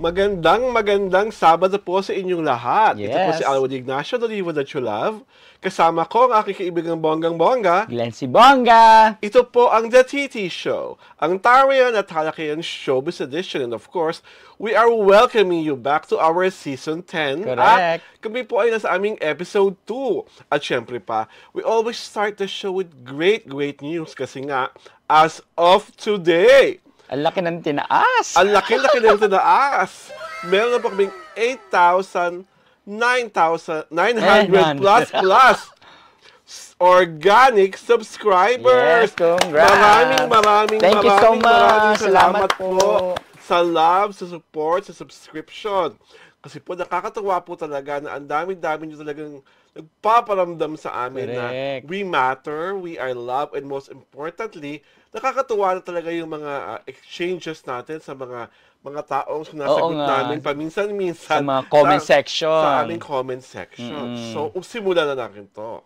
Magandang Sabado po sa inyong lahat. Yes. Ito po si Alwin Ignacio, the Diva that you love. Kasama ko ang aking kaibigang bonggang-bongga. Glenn si Bongga! Ito po ang The TT Show, ang Tarian at Halakian Showbiz Edition. And of course, we are welcoming you back to our Season 10. Correct. At kami po ay nasa aming Episode 2. At syempre pa, we always start the show with great news kasi nga, as of today, Ang laki ng tinaas! ang laki-laki na yung tinaas. Meron na po kaming 900 plus organic subscribers. Yes, congrats! Thank you so much! Salamat po sa love, sa support, sa subscription. Kasi po nakakatawa po talaga na ang dami-dami nyo talagang nagpaparamdam sa amin na Correct. we matter, we are loved, and most importantly, nakakatuwa na talaga yung mga exchanges natin sa mga taong sinasagot namin paminsan-minsan Sa mga comment section. Sa aming comment section. So, simulan na natin to.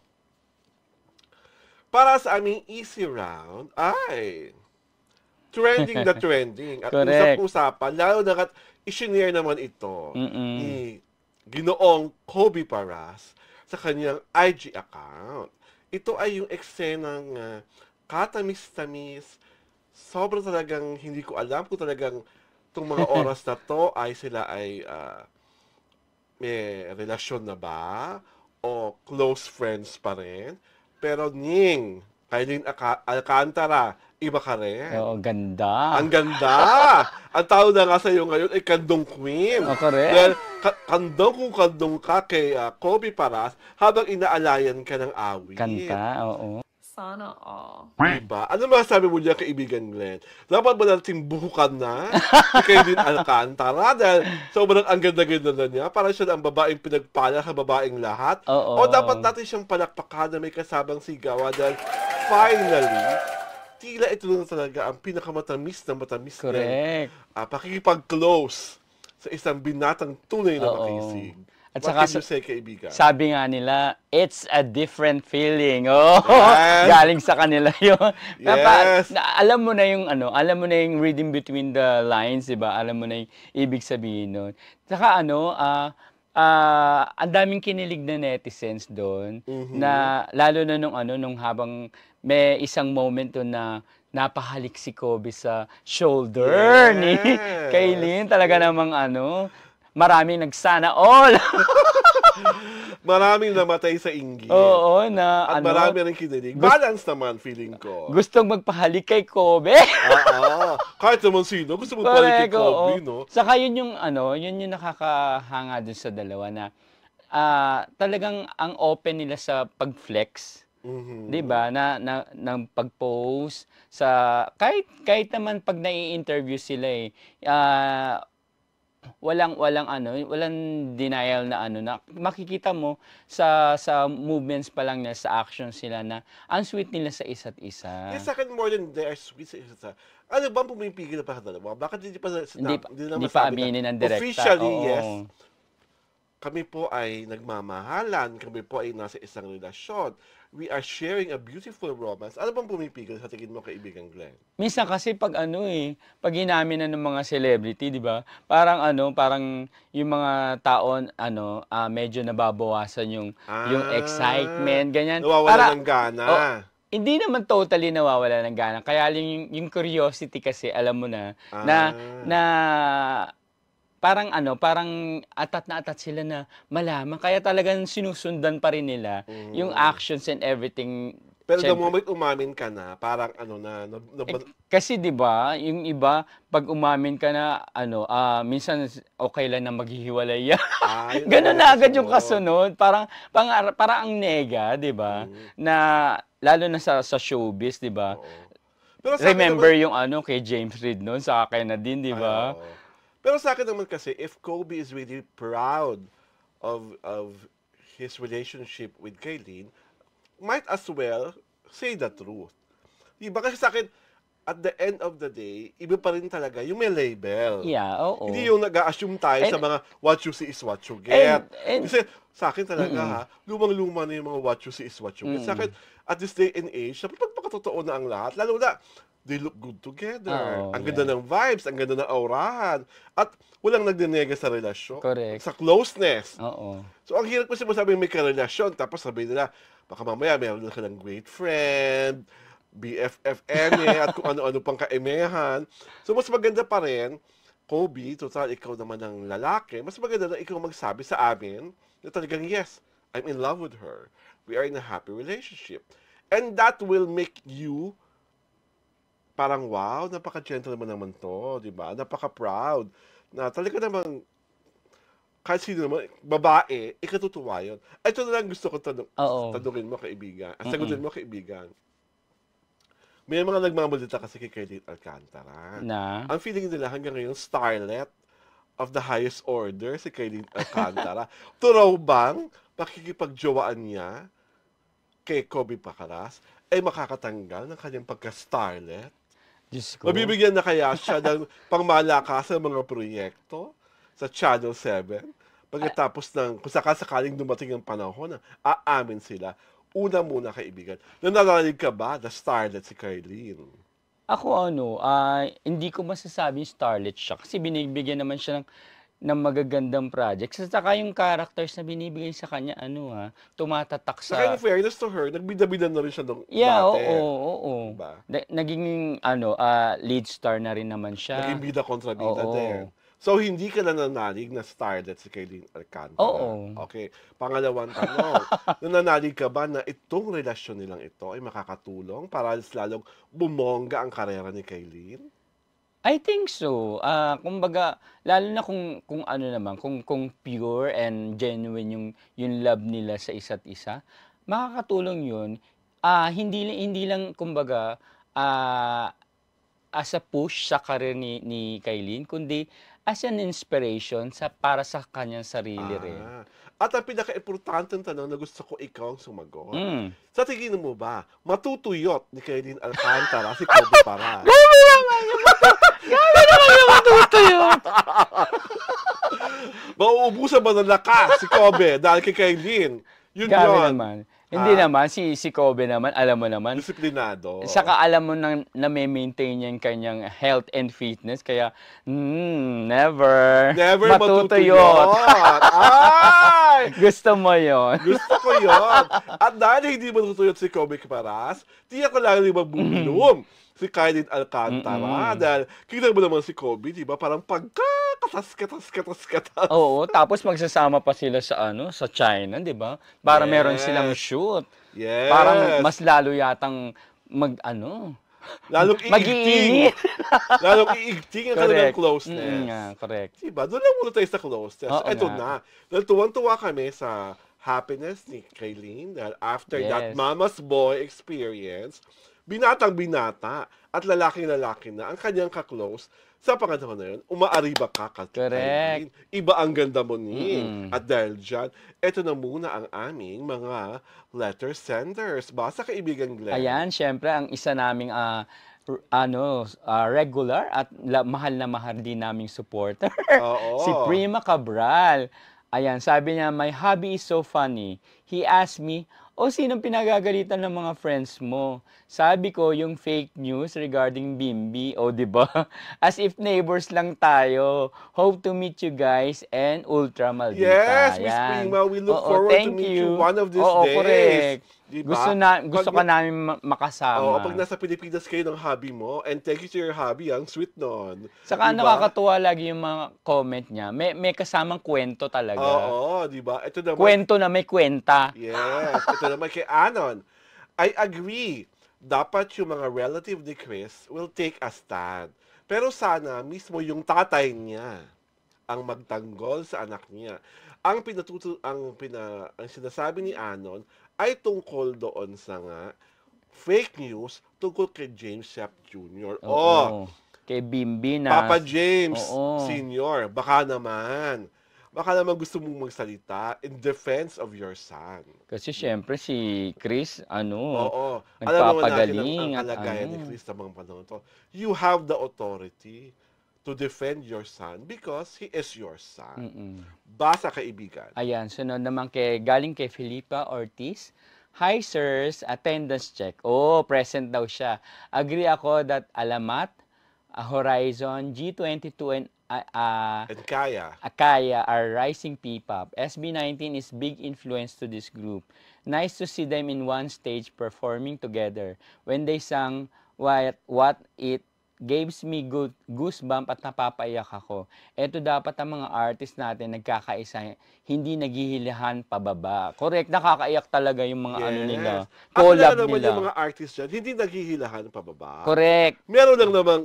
Para sa aming easy round, ay trending na trending. At Correct. usap-usapan, lalo na i-share naman ito ni Ginoong Kobe Paras sa kanyang IG account. Ito ay yung eksenang katamis-tamis. Sobrang talagang hindi ko alam kung talagang itong mga oras na to ay sila ay may relasyon na ba o close friends pa rin. Pero Ning, Kailin Alcantara, iba ka rin. Oo, ganda. Ang ganda! Ang tawag na nga sa'yo ngayon ay Kandong Queen. Oh, correct. Dahil kandong ka kay Kobe Paras habang inaalayan ka ng awit. Kanta, oo. Sana all. Diba? Ano masasabi mo niya, kaibigan Glenn? Dapat ba natin buhukan na kay Kailin Alcantara dahil sobrang ang ganda-ganda na niya para siya ang babaeng pinagpala sa babaeng lahat? Oo. O dapat natin siyang palakpakan na may kasabang sigawa dahil finally, tila ito na talaga ang pinakamatamis na matamis Correct. na pakikipag-close sa isang binatang tunay na Oo. makisig. At What saka can you say, kaibigan? Sabi nga nila, it's a different feeling. Oh, Yes. galing sa kanila 'yon. Yes. Alam mo na yung alam mo na yung reading between the lines, 'di ba? Alam mo na yung ibig sabihin nun. Saka ang daming kinilig na netizens doon na lalo na nung habang may isang moment doon na napahalik si Kobe sa shoulder ni Yes. Kailin. Talaga namang maraming nagsana all. Maraming namatay sa inggit. Oo, na At marami rin kinilig. Balance naman, feeling ko. gustong magpahalik kay Kobe. Oo. Kahit naman sino, gusto mo pala kay Correct, oo. Kobe, no? Saka yun yung nakakahanga dun sa dalawa na talagang ang open nila sa pag-flex. 'Di ba? Na pag-post sa kahit naman pag nai-interview sila walang denial na na makikita mo sa movements pa lang nila, sa actions sila na ang sweet nila sa isa't isa. Sa akin, more than they are sweet sa isa. Ano ba ang pumipigil na pa sa dalawa? Bakit hindi pa Hindi pa aminin ng direkta. Officially, Oo. yes. Kami po ay nagmamahalan. Kami po ay nasa isang relasyon. We are sharing a beautiful romance. Ano bang pumipigil sa tingin mo, kaibigan Glenn? Minsan kasi pag pag inamin na ng mga celebrity, 'di ba? Parang yung mga taon medyo nababawasan yung excitement, ganyan. Nawawala ng gana. Hindi naman totally nawawala ng gana. Kaya yung curiosity kasi alam mo na parang atat na atat sila na malaman. Kaya talagang sinusundan pa rin nila yung actions and everything. Pero the Siyempre. moment umamin ka na, parang Kasi 'di ba, yung iba pag umamin ka na minsan okay lang na maghihiwalay yan. yun Ganun ang na agad yung kasunod. kasunod. Parang ang nega, 'di ba? Na lalo na sa showbiz, 'di ba? Pero sa akin Remember naman, yung kay James Reid noon, sa akin na din, 'di ba? oo. Pero sa akin naman kasi, if Kobe is really proud of his relationship with Kailin, might as well say the truth. Diba? Kasi sa akin, at the end of the day, iba pa rin talaga yung may label. Yeah, oo. Hindi yung nag-a-assume tayo sa And- mga what you see is what you get. and- Kasi sa akin talaga lumang-luma na yung mga what you see is what you get. Sa akin, at this day and age, dapat magpakatotoo na ang lahat. Lalo na, they look good together. Oo, Ang ganda ng vibes, ang ganda ng aurahan. At walang nagdinega sa relasyon. Correct. Sa closeness. Oo. So, ang hirap kasi masabi may karelasyon, tapos sabi nila, baka mamaya meron ka ng great friend, BFFM, at kung ano-ano pang kaimehan. So, mas maganda pa rin, Kobe, total, ikaw naman ang lalaki, mas maganda na ikaw magsabi sa amin na talagang, yes, I'm in love with her. We are in a happy relationship. And that will make you parang, wow, napaka-gentleman naman to, di ba? Napaka-proud. Na talaga namang, kahit sino naman, babae, ikatutuwa yun. Ay, ito na lang gusto ko Oo. tanungin mo, kaibigan. Sagutin mo, kaibigan. May mga nagmamalita kasi kay Kailin Alcantara. Na? Ang feeling nila hanggang ngayon, starlet of the highest order, si Kailin Alcantara. Turaw bang pakikipagjowaan niya kay Kobe Pacaras ay makakatanggal ng kanyang pagka-starlet? Diyos ko. Mabibigyan na kaya siya ng pangmalakas sa mga proyekto sa Channel 7? Pagkatapos ng, kung sakasakaling dumating ang panahon na aamin sila, una muna, kaibigan, nananalig ka ba na starlet si Kailin? Ako hindi ko masasabing starlet siya kasi binibigyan naman siya ng magagandang projects. At saka yung characters na binibigay sa kanya, tumatatak Saka in sa... fairness to her, nagbida-bida na rin siya nung Yeah, dati. oo. Diba? Naging, lead star na rin naman siya. Naging bida kontra bida Oo. din. So, hindi ka nananalig na starlet si Kailin Alcantara. Oo. Okay. Pangalawang tanong, nananalig ka ba na itong relasyon nilang ito ay makakatulong para lalong bumongga ang karera ni Kailin? I think so. Kumbaga, lalo na kung ano naman, kung pure and genuine yung love nila sa isa't isa, makakatulong yun. Hindi lang kumbaga, as a push sa career ni Kailin, kundi as an inspiration para sa kanyang sarili rin. At ang pinaka-importanteng tanong na gusto ko ikaw ang sumagot. Sa tingin mo ba, matutuyot ni Kailin Alcantara si Kobe Paras? Grabe naman yung matutuyot! Mauubusan ba ng lakas si Kobe dahil kay Kailin? Yun Grabe yun. naman. Hindi naman, si Kobe naman, alam mo naman. Disiplinado. Saka alam mo na maintain niya yung kanyang health and fitness, kaya never matutuyot. Ay! Gusto mo yon. Gusto ko yun. At dahil hindi matutuyot si Kobe Paras, tiyak ko lang naman bumulong si Kailin Alcantara. Dahil kita mo naman si Kobe, di ba? Parang pagka-katas-katas-katas. Oo, tapos magsasama pa sila sa China, di ba? Para meron silang shoot. Yes. Parang mas lalo yatang Lalong iigting. Lalong iigting ang kanilang closeness. Correct. Diba? Doon lang muna tayo sa closeness. Ito na. Dahil tuwang-tuwa kami sa happiness ni Kailin. Dahil after that mama's boy experience, binatang-binata at lalaking-lalaki na ang kanyang ka-close sa panganahon na yun, umaariba ka Kailin. Iba ang ganda mo ni. At dahil dyan, eto na muna ang aming mga letter senders. Basa, kaibigan Glenn. Ayan, syempre, ang isa naming regular at mahal na mahal din naming supporter. Si Prima Cabral. Ayan, sabi niya, my hobby is so funny. He asked me, sinong pinagagalitan ng mga friends mo? Sabi ko, yung fake news regarding Bimbi. Di ba? As if neighbors lang tayo. Hope to meet you guys and Ultra Maldita. Yes, Miss Prima, we look forward to meet you one of these days. Correct. Diba? Gusto ka namin makasama. Pag nasa Pilipinas kayo ng hobby mo, and thank you to your hobby, ang sweet nun. Saka nakakatuwa lagi yung mga comment niya. May kasamang kwento talaga. Di ba? Ito naman, kwento na may kwenta. Yes. Ito naman kay Anon. I agree. Dapat yung mga relative ni Chris will take a stand. Pero sana mismo yung tatay niya ang magtanggol sa anak niya. Ang sinasabi ni Anon ay tungkol doon sa fake news tungkol kay James Yap Jr. Kay Bimbi na. Papa James Sr. Baka naman gusto mong magsalita in defense of your son. Kasi syempre si Chris, nagpapagaling. Alam naman natin ang kalagayan ni Chris sa mga panahon to. You have the authority to defend your son because he is your son. Basa, kaibigan. Ayan, sunod naman galing kay Felipa Ortiz. Hi, sirs. Attendance check. Oh, present daw siya. Agree ako that Alamat, Horizon, G22, and And Kaya. Akaya are rising P-pop. SB19 is big influence to this group. Nice to see them in one stage performing together. When they sang What It gives me good goosebump at napapaiyak ako. Ito dapat ang mga artist natin nagkakaisa, hindi naghihilahan pababa. Correct, nakakaiyak talaga yung mga ano nila, collab Ako naman nila. yung mga artist dyan, hindi naghihilahan pababa. Correct. Meron lang namang,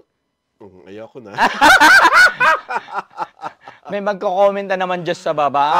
ayoko na. May magko-comment na naman just sa baba.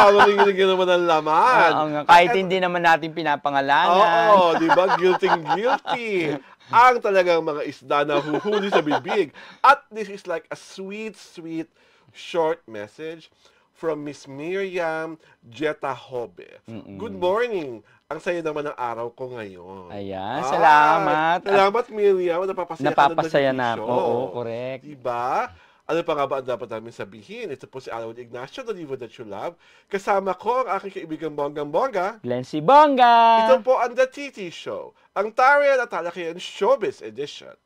Makikinig naman ang laman. Oo nga, kahit hindi naman natin pinapangalanan. Oo, di ba? Guilty. Ang talagang mga isda na huhuli sa bibig. At this is like a sweet, sweet, short message from Miss Miriam Jetta Hobe. Good morning. Ang saya naman ng araw ko ngayon. Ayan, salamat. Salamat, Miriam. Napapasaya na. Oo, correct. Diba? Ano pa nga ba ang dapat namin sabihin? Ito po si Alan Ignacio, the Diva That You Love. Kasama ko ang aking kaibigang bonggang-bongga. Glency Bongga! Ito po ang The TT Show, ang Tarian at Talakian Showbiz Edition.